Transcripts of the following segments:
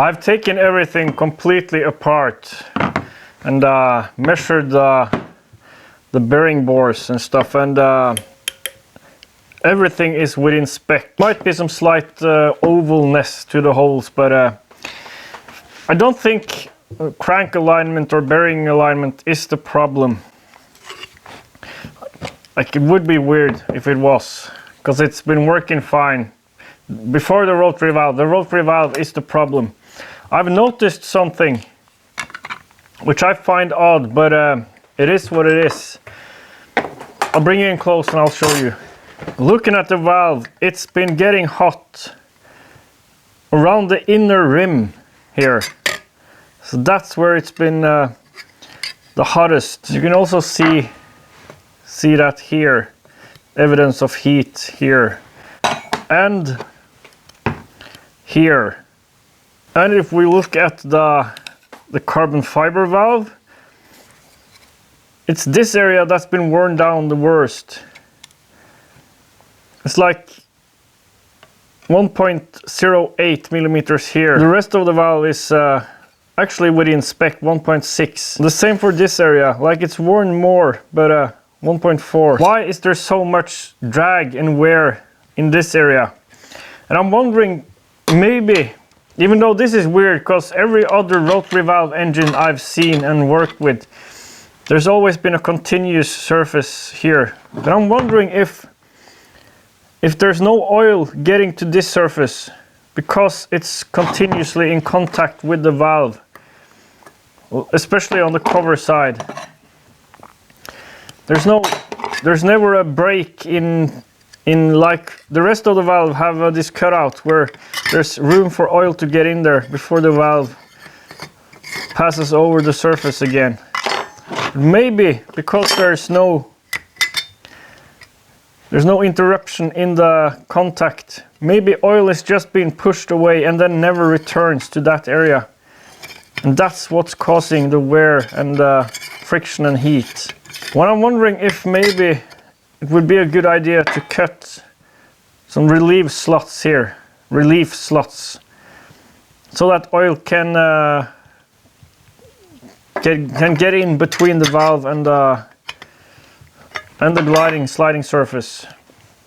I've taken everything completely apart and measured the bearing bores and stuff, and everything is within spec. Might be some slight ovalness to the holes, but I don't think crank alignment or bearing alignment is the problem. Like, it would be weird if it was, because it's been working fine before the rotary valve. The rotary valve is the problem. I've noticed something which I find odd, but it is what it is. I'll bring you in close and I'll show you. Looking at the valve, it's been getting hot around the inner rim here. So that's where it's been the hottest. You can also see that here, evidence of heat here and here. And if we look at the carbon fiber valve, it's this area that's been worn down the worst. It's like 1.08 millimeters here. The rest of the valve is actually within spec, 1.6. The same for this area, like it's worn more, but 1.4. Why is there so much drag and wear in this area? And I'm wondering, maybe, even though this is weird, because every other rotary valve engine I've seen and worked with, there's always been a continuous surface here. But I'm wondering if there's no oil getting to this surface because it's continuously in contact with the valve, especially on the cover side. There's never a break in like the rest of the valve have this cutout where there's room for oil to get in there before the valve passes over the surface again. Maybe because there's no interruption in the contact, maybe oil is just being pushed away and then never returns to that area, and that's what's causing the wear and friction and heat. What I'm wondering, if maybe it would be a good idea to cut some relief slots here, so that oil can get in between the valve and the sliding surface.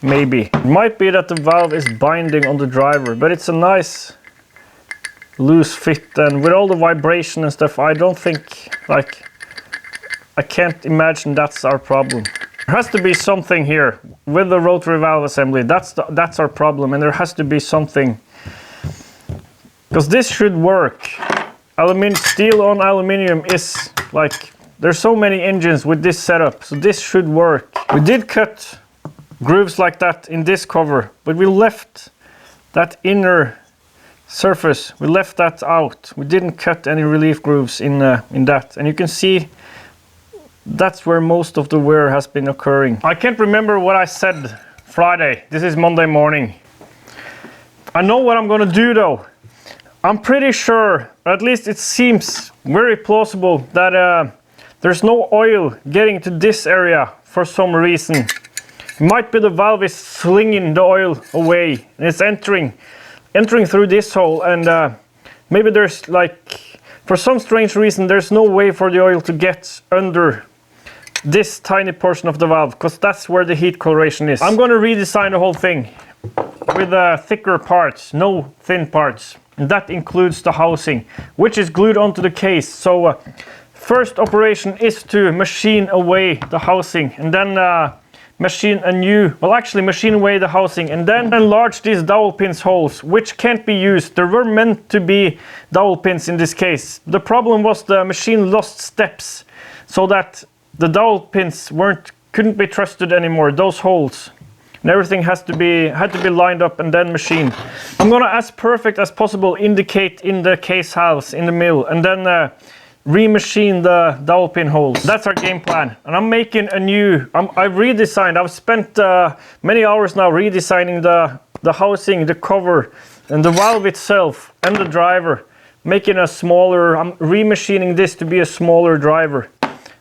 Maybe it might be that the valve is binding on the driver, but it's a nice loose fit, and with all the vibration and stuff, I don't think, like, I can't imagine that's our problem. There has to be something here with the rotary valve assembly. That's our problem, and there has to be something, because this should work. Steel on aluminium is like, there's so many engines with this setup, so this should work. We did cut grooves like that in this cover, but we left that inner surface, we left that out. We didn't cut any relief grooves in that, and you can see that's where most of the wear has been occurring. I can't remember what I said Friday. This is Monday morning. I know what I'm gonna do though. I'm pretty sure, at least it seems very plausible, that there's no oil getting to this area for some reason. It might be the valve is slinging the oil away and it's entering through this hole, and maybe there's, like, for some strange reason, there's no way for the oil to get under this tiny portion of the valve, because that's where the heat coloration is. I'm going to redesign the whole thing with thicker parts, no thin parts. And that includes the housing, which is glued onto the case. So first operation is to machine away the housing, and then machine away the housing, and then enlarge these dowel pins holes, which can't be used. There were meant to be dowel pins in this case. The problem was the machine lost steps, so that the dowel pins couldn't be trusted anymore, those holes. And everything had to be lined up and then machined. I'm gonna, as perfect as possible, indicate in the case halves in the mill, and then remachine the dowel pin holes. That's our game plan. And I'm making a new, I've redesigned, I've spent many hours now redesigning the housing, the cover, and the valve itself, and the driver, making a smaller, I'm remachining this to be a smaller driver.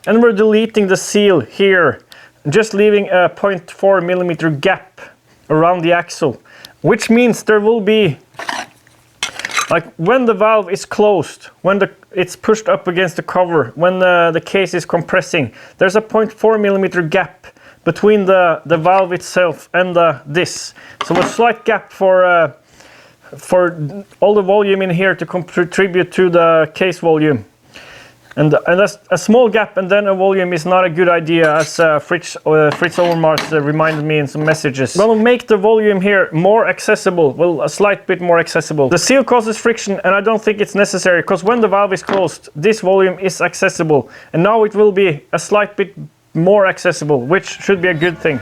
And we're deleting the seal here, just leaving a 0.4 millimeter gap around the axle, which means there will be Like when the valve is closed, when it's pushed up against the cover, when the case is compressing, there's a 0.4 millimeter gap between the valve itself and this. So a slight gap for all the volume in here to contribute to the case volume. And that's a small gap, and then a volume is not a good idea, as Fritz Overmars reminded me in some messages. We'll make the volume here more accessible, well, a slight bit more accessible. The seal causes friction, and I don't think it's necessary, because when the valve is closed, this volume is accessible. And now it will be a slight bit more accessible, which should be a good thing.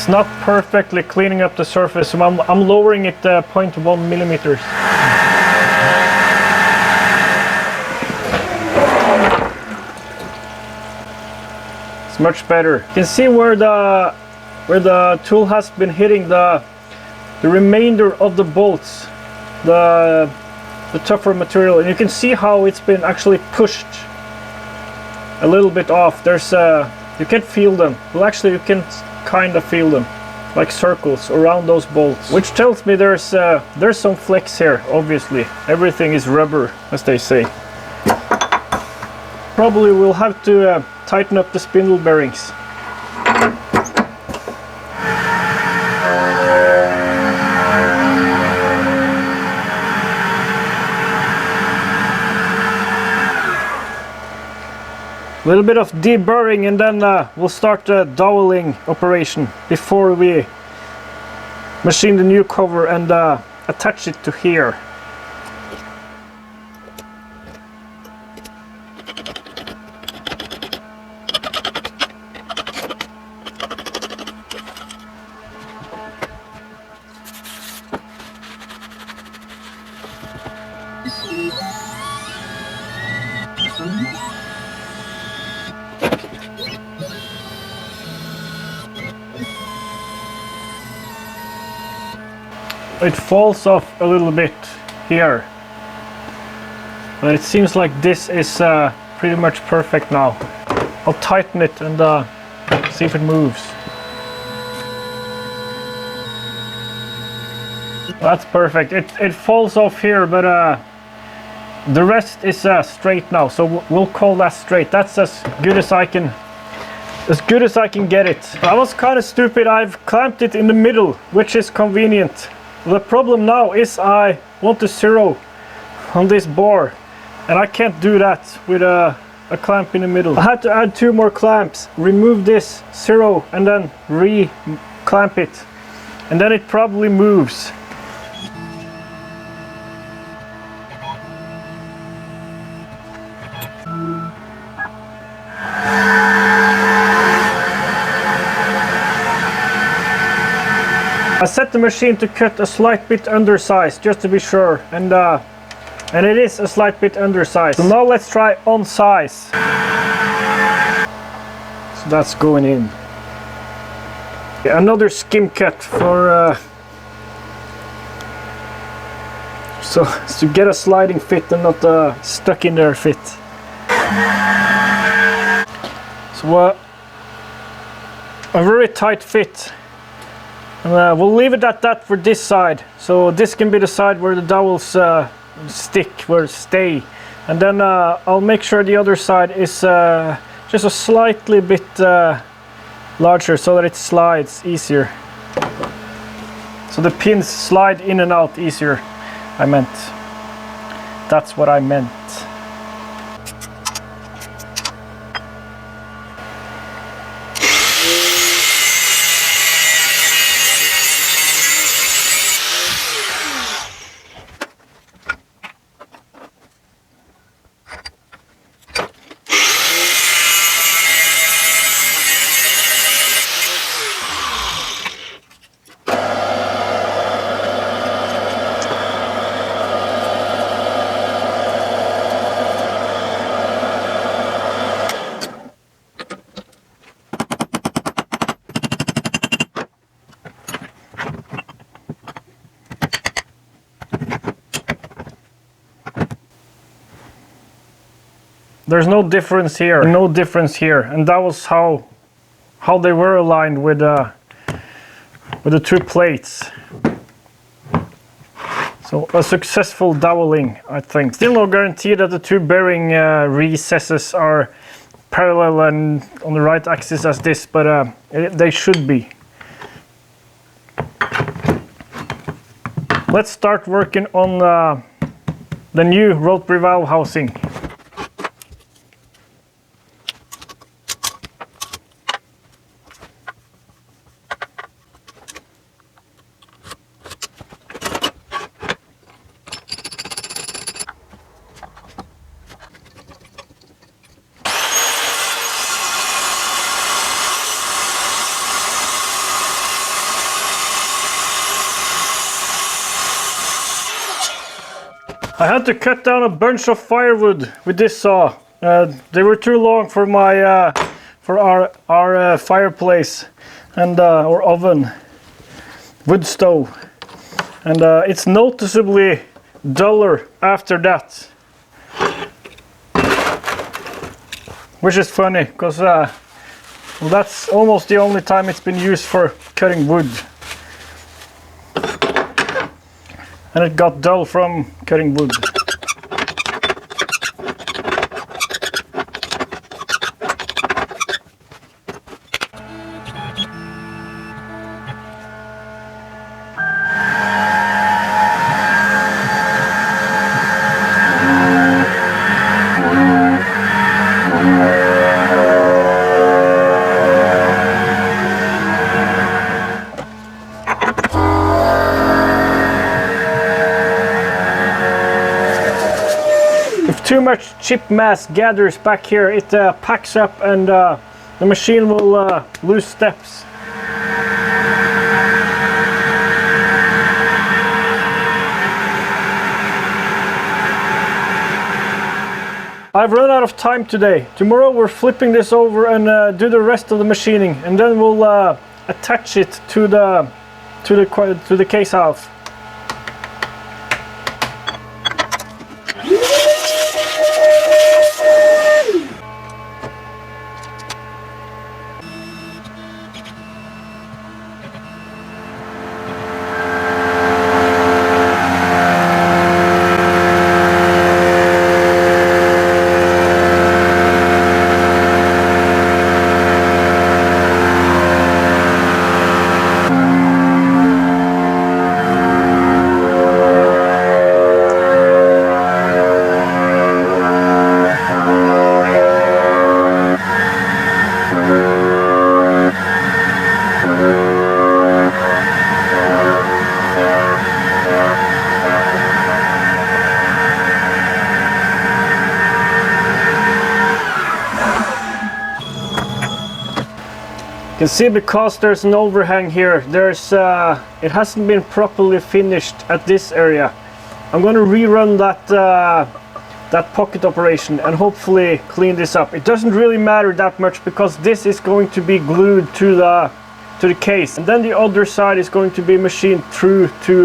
Not perfectly cleaning up the surface, so I'm lowering it 0.1 millimeters. It's much better. You can see where the tool has been hitting the remainder of the bolts, the tougher material, and you can see how it's been actually pushed a little bit off. There's you can't feel them. Well, actually you can kind of feel them, like circles around those bolts, which tells me there's some flex here. Obviously everything is rubber, as they say. Probably we'll have to tighten up the spindle bearings. A little bit of deburring, and then we'll start the doweling operation before we machine the new cover and attach it to here. It falls off a little bit here, but it seems like this is pretty much perfect now. I'll tighten it and see if it moves. That's perfect. It falls off here, but the rest is straight now, so we'll call that straight. That's as good as I can get it. I was kind of stupid. I've clamped it in the middle, which is convenient. The problem now is I want to zero on this bar, and I can't do that with a clamp in the middle. I had to add 2 more clamps, remove this, zero, and then re-clamp it, and then it probably moves. I set the machine to cut a slight bit undersized, just to be sure, and it is a slight bit undersized. So now let's try on size. So that's going in. Another skim cut for so to get a sliding fit and not stuck in there fit. So a very tight fit. We'll leave it at that for this side. So this can be the side where the dowels stay. And then I'll make sure the other side is just a slightly bit larger, so that it slides easier. So the pins slide in and out easier, I meant. That's what I meant. There's no difference here, no difference here, and that was how they were aligned with the two plates. So a successful doweling, I think. Still no guarantee that the two bearing recesses are parallel and on the right axis as this, but they should be. Let's start working on the new rotary valve housing. I had to cut down a bunch of firewood with this saw. They were too long for my for our fireplace and or oven, wood stove, and it's noticeably duller after that, which is funny because well, that's almost the only time it's been used for cutting wood. And it got dull from cutting wood. Too much chip mass gathers back here, it packs up and the machine will lose steps. I've run out of time today. Tomorrow we're flipping this over and do the rest of the machining, and then we'll attach it to the case half. You can see because there's an overhang here, it hasn't been properly finished at this area. I'm going to rerun that pocket operation and hopefully clean this up. It doesn't really matter that much because this is going to be glued to the case, and then the other side is going to be machined through to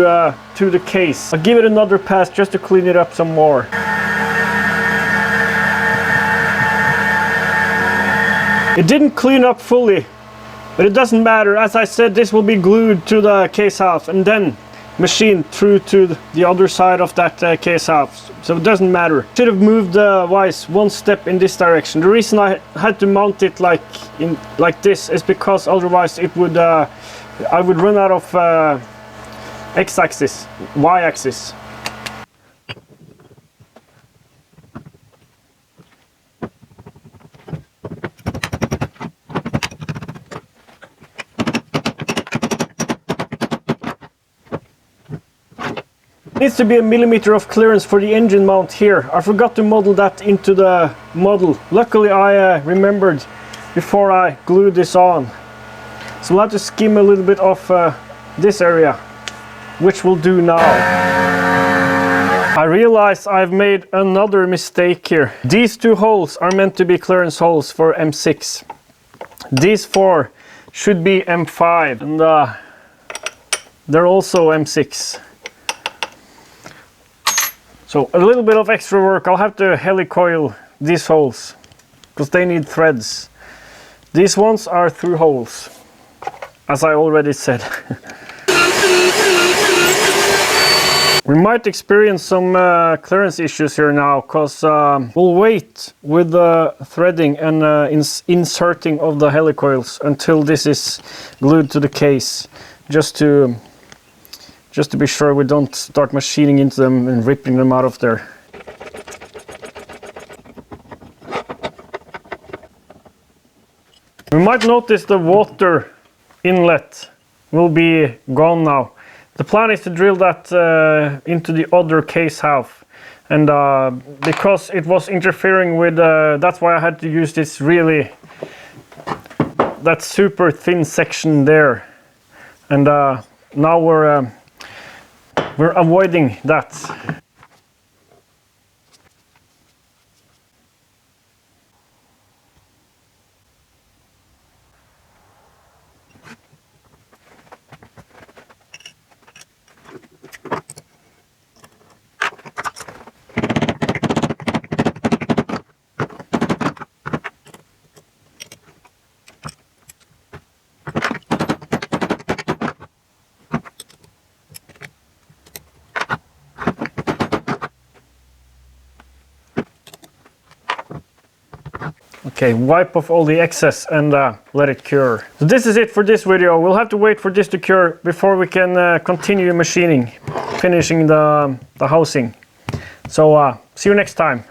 the case. I'll give it another pass just to clean it up some more. It didn't clean up fully, but it doesn't matter. As I said, this will be glued to the case half and then machined through to the other side of that case half. So it doesn't matter. Should have moved the vise one step in this direction. The reason I had to mount it like this is because otherwise it would I would run out of x-axis, y-axis. Needs to be 1 millimeter of clearance for the engine mount here. I forgot to model that into the model. Luckily I remembered before I glued this on. So we'll have to skim a little bit off this area, which we'll do now. I realize I've made another mistake here. These two holes are meant to be clearance holes for M6. These four should be M5, and they're also M6. So a little bit of extra work. I'll have to helicoil these holes because they need threads. These ones are through holes, as I already said. We might experience some clearance issues here now, because we'll wait with the threading and inserting of the helicoils until this is glued to the case, just to be sure we don't start machining into them and ripping them out of there. We might notice the water inlet will be gone now. The plan is to drill that into the other case half, and because it was interfering with, that's why I had to use this that super thin section there, and now we're avoiding that. Okay, wipe off all the excess and let it cure. So this is it for this video. We'll have to wait for this to cure before we can continue machining, finishing the housing. So see you next time.